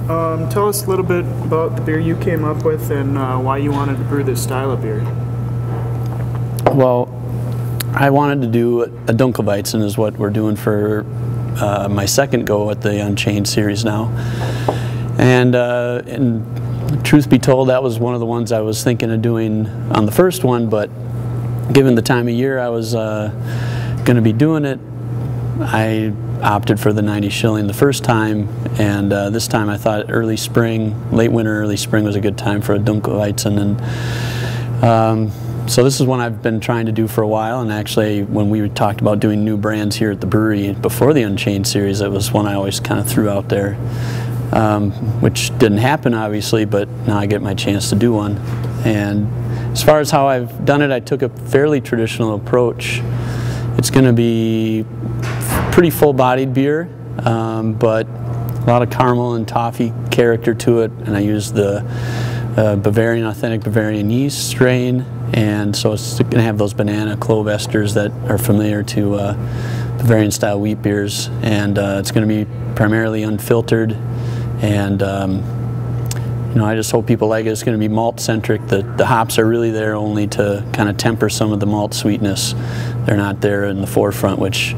Tell us a little bit about the beer you came up with and why you wanted to brew this style of beer. Well, I wanted to do a Dunkel Weizen is what we're doing for my second go at the Unchained series now. And truth be told, that was one of the ones I was thinking of doing on the first one, but given the time of year I was going to be doing it, I opted for the 90 shilling the first time, and this time I thought early spring, late winter, early spring was a good time for a Dunkel Weizen. And so this is one I've been trying to do for a while, and actually when we talked about doing new brands here at the brewery before the Unchained series, it was one I always kind of threw out there, which didn't happen obviously, but now I get my chance to do one. And as far as how I've done it, I took a fairly traditional approach. It's going to be pretty full-bodied beer, but a lot of caramel and toffee character to it, and I used the authentic Bavarian yeast strain, and so it's going to have those banana clove esters that are familiar to Bavarian style wheat beers, and it's going to be primarily unfiltered, and you know, I just hope people like it. It's going to be malt centric. The hops are really there only to kind of temper some of the malt sweetness. They're not there in the forefront, which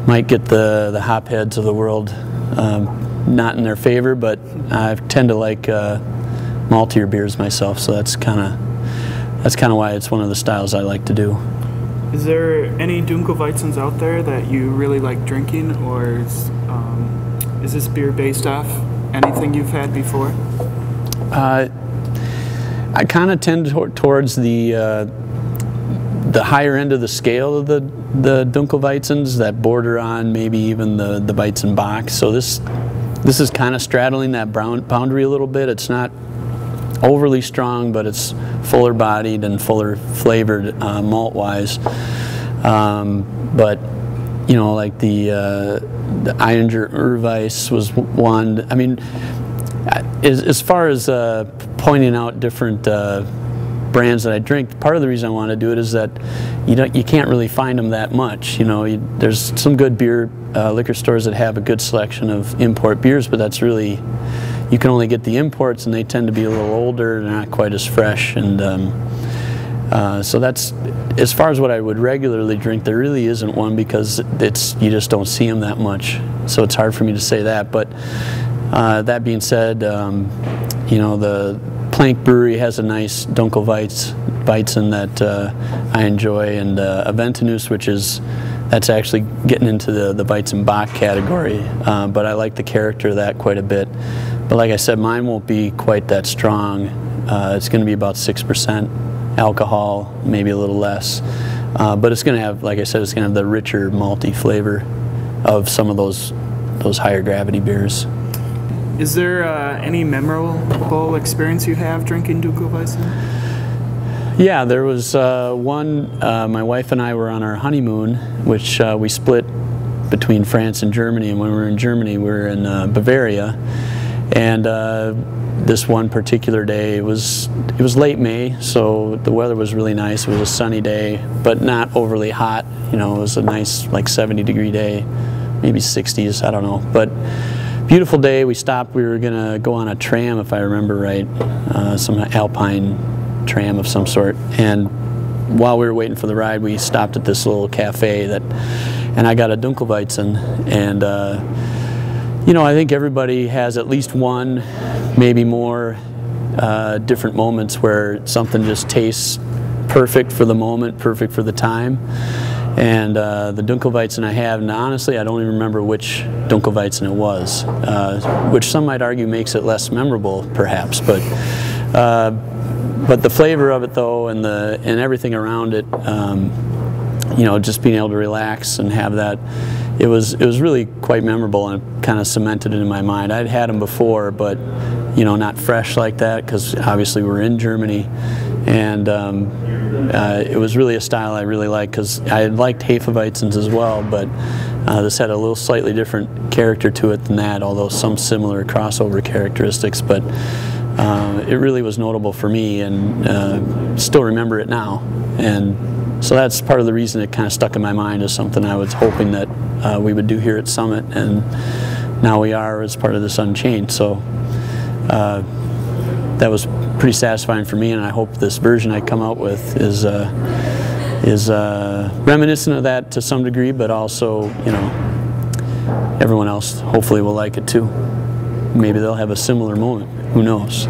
might get the hop heads of the world not in their favor, but I tend to like maltier beers myself, so that's kind of why it's one of the styles I like to do. Is there any Dunkel Weizens out there that you really like drinking, or is this beer based off anything you've had before? I kind of tend towards the higher end of the scale of the Dunkel Weizens that border on maybe even the Weizen Bock. So this is kind of straddling that boundary a little bit. It's not overly strong, but it's fuller bodied and fuller flavored malt-wise. But you know, like the Eininger Urweiss was one. I mean, as far as pointing out different brands that I drink, part of the reason I want to do it is that you can't really find them that much. You know, there's some good beer liquor stores that have a good selection of import beers, but that's really, you can only get the imports, and they tend to be a little older, they're not quite as fresh, and so that's, as far as what I would regularly drink, there really isn't one, because you just don't see them that much, so it's hard for me to say that. But that being said, you know, the Plank Brewery has a nice Dunkel Weizen that I enjoy, and Aventinus, that's actually getting into the Weizen Bock category, but I like the character of that quite a bit. But like I said, mine won't be quite that strong. It's going to be about 6% alcohol, maybe a little less, but it's going to have, like I said, it's going to have the richer malty flavor of some of those higher gravity beers. Is there any memorable experience you have drinking Dunkel Weizen? Yeah, there was one. My wife and I were on our honeymoon, which we split between France and Germany. And when we were in Germany, we were in Bavaria. And this one particular day, it was late May, so the weather was really nice. It was a sunny day, but not overly hot. You know, it was a nice, like 70-degree day, maybe 60s, I don't know. But beautiful day. We stopped. We were going to go on a tram, if I remember right, some alpine tram of some sort. And while we were waiting for the ride, we stopped at this little cafe and I got a Dunkel Weizen. And you know, I think everybody has at least one, maybe more, different moments where something just tastes perfect for the moment, perfect for the time. And the Dunkel Weizen I have, and honestly I don't even remember which Dunkel Weizen it was, which some might argue makes it less memorable perhaps, but the flavor of it though, and everything around it, you know, just being able to relax and have that, it was really quite memorable, and it kind of cemented it in my mind. I'd had them before, but you know, not fresh like that, because obviously we're in Germany, and it was really a style I really liked, because I had liked Hefeweizens as well, but this had a little slightly different character to it than that, although some similar crossover characteristics. But it really was notable for me, and still remember it now. And so that's part of the reason it kind of stuck in my mind as something I was hoping that we would do here at Summit, and now we are as part of this Unchained. So that was pretty satisfying for me, and I hope this version I come out with is reminiscent of that to some degree, but also, you know, everyone else hopefully will like it too. Maybe they'll have a similar moment. Who knows?